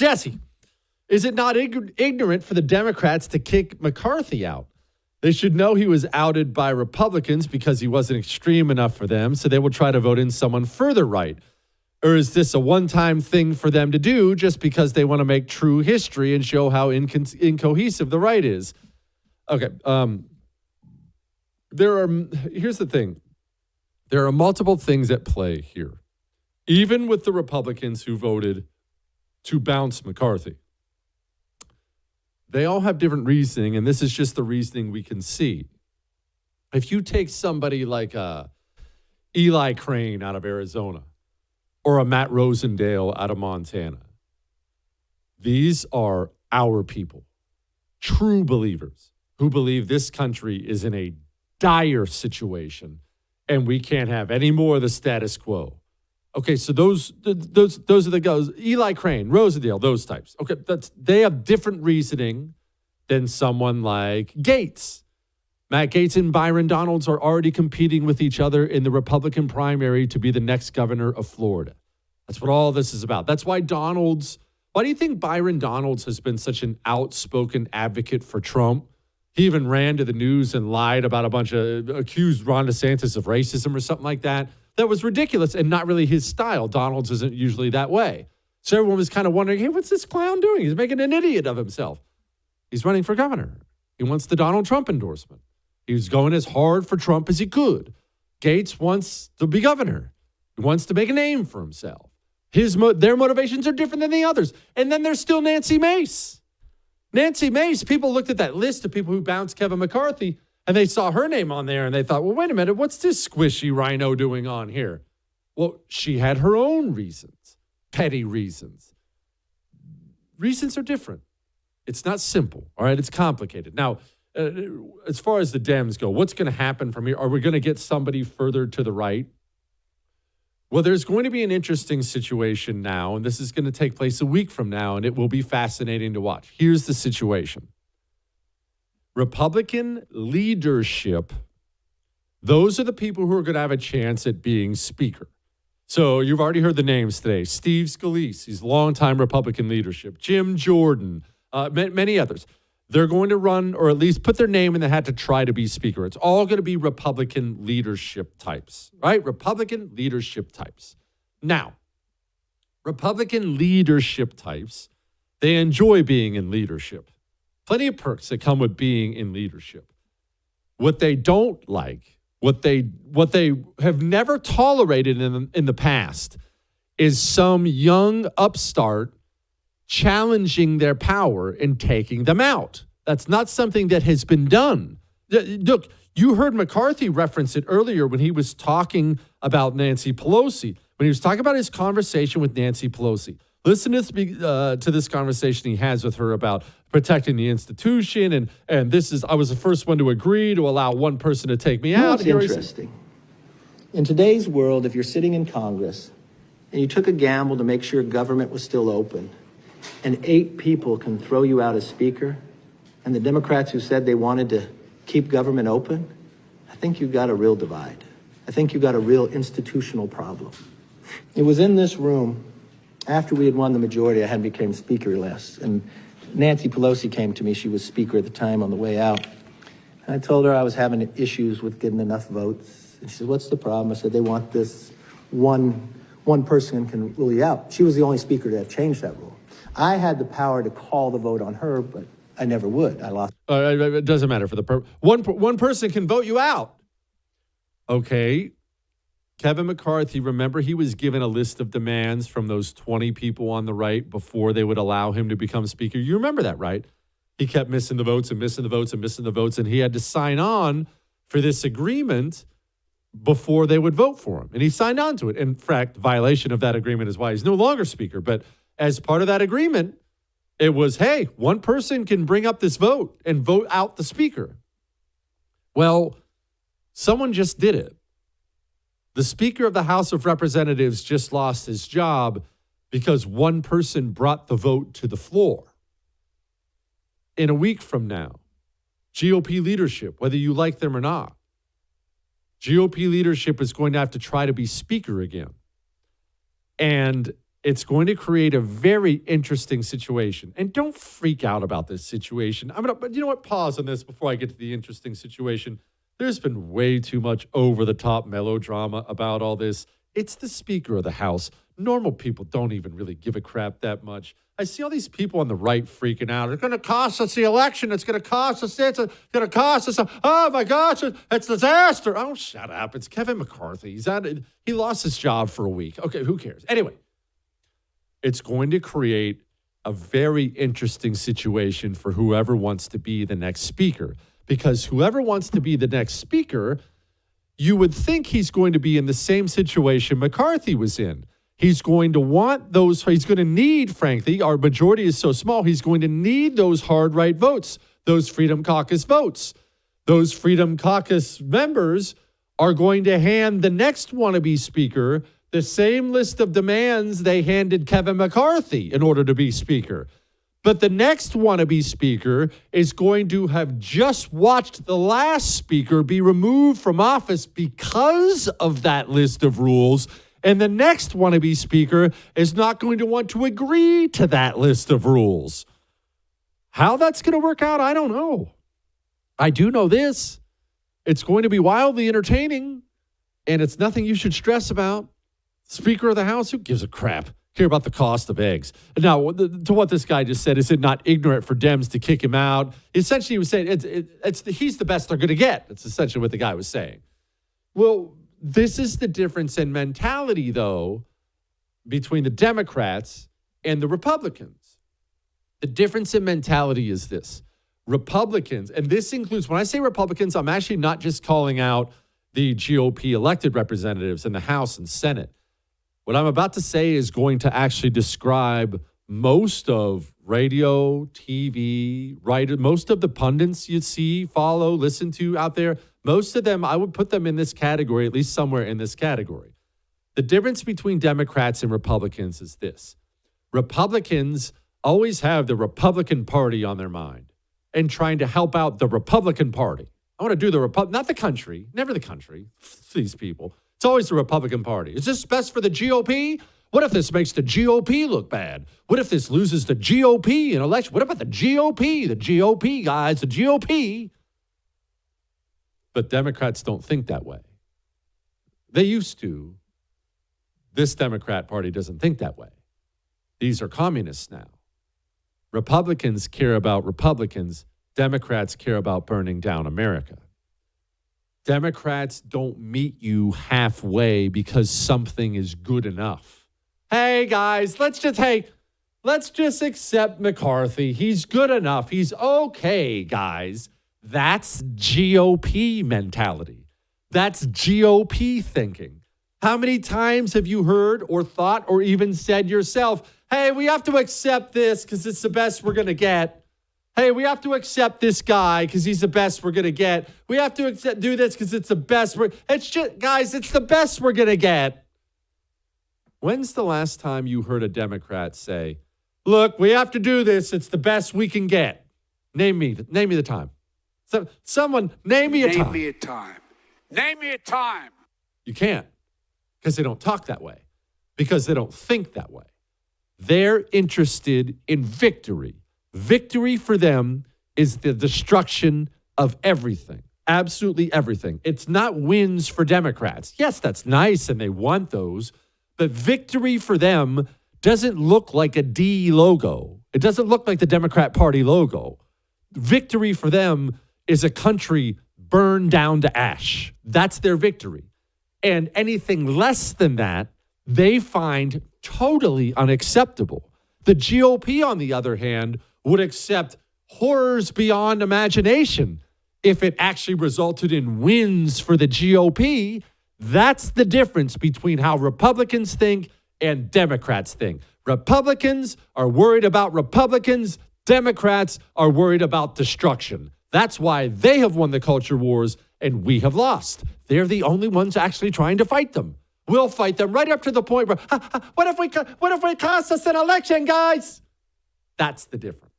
Jesse, is it not ignorant for the Democrats to kick McCarthy out? They should know he was outed by Republicans because he wasn't extreme enough for them, so they will try to vote in someone further right. Or is this a one-time thing for them to do just because they want to make true history and show how incohesive the right is? Okay. Here's the thing. There are multiple things at play here. Even with the Republicans who voted to bounce McCarthy, they all have different reasoning, and this is just the reasoning we can see. If you take somebody like Eli Crane out of Arizona or a Matt Rosendale out of Montana, these are our people, true believers who believe this country is in a dire situation and we can't have any more of the status quo. Okay, so those are the guys. Eli Crane, Rosendale, those types. Okay, they have different reasoning than someone like Gates. Matt Gaetz and Byron Donalds are already competing with each other in the Republican primary to be the next governor of Florida. That's what all this is about. That's why why do you think Byron Donalds has been such an outspoken advocate for Trump? He even ran to the news and lied about accused Ron DeSantis of racism or something like that. That was ridiculous and not really his style. Donalds isn't usually that way. So everyone was kind of wondering, hey, what's this clown doing? He's making an idiot of himself. He's running for governor. He wants the Donald Trump endorsement. He was going as hard for Trump as he could. Gates wants to be governor. He wants to make a name for himself. Their motivations are different than the others. And then there's still Nancy Mace. Nancy Mace, people looked at that list of people who bounced Kevin McCarthy, and they saw her name on there, and they thought, well, wait a minute, what's this squishy rhino doing on here? Well, she had her own reasons, petty reasons. Reasons are different. It's not simple, all right? It's complicated. Now, as far as the Dems go, what's going to happen from here? Are we going to get somebody further to the right? Well, there's going to be an interesting situation now, and this is going to take place a week from now, and it will be fascinating to watch. Here's the situation. Republican leadership, those are the people who are going to have a chance at being speaker. So you've already heard the names today. Steve Scalise, he's longtime Republican leadership. Jim Jordan, many others. They're going to run, or at least put their name in the hat to try to be speaker. It's all going to be Republican leadership types, right? Republican leadership types. Now, Republican leadership types, they enjoy being in leadership. Plenty of perks that come with being in leadership. What they don't like, what they have never tolerated in the past is some young upstart challenging their power and taking them out. That's not something that has been done. Look, you heard McCarthy reference it earlier when he was talking about Nancy Pelosi, when he was talking about his conversation with Nancy Pelosi. Listen to this conversation he has with her about protecting the institution, and I was the first one to agree to allow one person to take me out. What's interesting? In today's world, if you're sitting in Congress and you took a gamble to make sure government was still open, and 8 people can throw you out as speaker, and the Democrats who said they wanted to keep government open, I think you've got a real divide. I think you've got a real institutional problem. It was in this room, after we had won the majority, I had become speaker last, and Nancy Pelosi came to me. She was speaker at the time on the way out. And I told her I was having issues with getting enough votes. And she said, what's the problem? I said, they want this one person can rule you out. She was the only speaker to have changed that rule. I had the power to call the vote on her, but I never would. I lost. It doesn't matter for the one person can vote you out. Okay. Kevin McCarthy, remember he was given a list of demands from those 20 people on the right before they would allow him to become speaker. You remember that, right? He kept missing the votes and missing the votes and missing the votes, and he had to sign on for this agreement before they would vote for him. And he signed on to it. In fact, violation of that agreement is why he's no longer speaker. But as part of that agreement, it was, hey, one person can bring up this vote and vote out the speaker. Well, someone just did it. The Speaker of the House of Representatives just lost his job because one person brought the vote to the floor. In a week from now, GOP leadership, whether you like them or not, GOP leadership is going to have to try to be speaker again. And It's going to create a very interesting situation. And don't freak out about this situation. But you know what? Pause on this before I get to the interesting situation. There's been way too much over-the-top melodrama about all this. It's the Speaker of the House. Normal people don't even really give a crap that much. I see all these people on the right freaking out. It's going to cost us the election. It's going to cost us this. It's going to cost us. Oh, my gosh, it's a disaster. Oh, shut up. It's Kevin McCarthy. He lost his job for a week. Okay, who cares? Anyway, it's going to create a very interesting situation for whoever wants to be the next speaker. Because whoever wants to be the next speaker, you would think he's going to be in the same situation McCarthy was in. He's going to want those, he's going to need, frankly, our majority is so small, he's going to need those hard right votes, those Freedom Caucus votes. Those Freedom Caucus members are going to hand the next wannabe speaker the same list of demands they handed Kevin McCarthy in order to be speaker. But the next wannabe speaker is going to have just watched the last speaker be removed from office because of that list of rules. And the next wannabe speaker is not going to want to agree to that list of rules. How that's going to work out, I don't know. I do know this. It's going to be wildly entertaining, and it's nothing you should stress about. Speaker of the House, who gives a crap? Care about the cost of eggs. Now, to what this guy just said, is it not ignorant for Dems to kick him out? Essentially, he was saying he's the best they're going to get. That's essentially what the guy was saying. Well, this is the difference in mentality, though, between the Democrats and the Republicans. The difference in mentality is this. Republicans, and this includes, when I say Republicans, I'm actually not just calling out the GOP elected representatives in the House and Senate. What I'm about to say is going to actually describe most of radio, TV, most of the pundits you see, follow, listen to out there. Most of them, I would put them in this category, at least somewhere in this category. The difference between Democrats and Republicans is this. Republicans always have the Republican Party on their mind and trying to help out the Republican Party. I want to do not the country, never the country, these people. It's always the Republican Party. Is this best for the GOP? What if this makes the GOP look bad? What if this loses the GOP in election? What about the GOP? The GOP, guys, the GOP. But Democrats don't think that way. They used to. This Democrat Party doesn't think that way. These are communists now. Republicans care about Republicans. Democrats care about burning down America. Democrats don't meet you halfway because something is good enough. Hey, guys, let's just accept McCarthy. He's good enough. He's okay, guys. That's GOP mentality. That's GOP thinking. How many times have you heard or thought or even said yourself, hey, we have to accept this because it's the best we're going to get. Hey, we have to accept this guy because he's the best we're going to get. We have to do this because it's the best. It's the best we're going to get. When's the last time you heard a Democrat say, look, we have to do this. It's the best we can get. Name me the time. Someone, name me a time. Name me a time. Name me a time. You can't, because they don't talk that way, because they don't think that way. They're interested in victory. Victory for them is the destruction of everything, absolutely everything. It's not wins for Democrats. Yes, that's nice, and they want those, but victory for them doesn't look like a D logo. It doesn't look like the Democrat Party logo. Victory for them is a country burned down to ash. That's their victory. And anything less than that, they find totally unacceptable. The GOP, on the other hand, would accept horrors beyond imagination if it actually resulted in wins for the GOP. That's the difference between how Republicans think and Democrats think. Republicans are worried about Republicans. Democrats are worried about destruction. That's why they have won the culture wars and we have lost. They're the only ones actually trying to fight them. We'll fight them right up to the point where, what if we cost us an election, guys? That's the difference.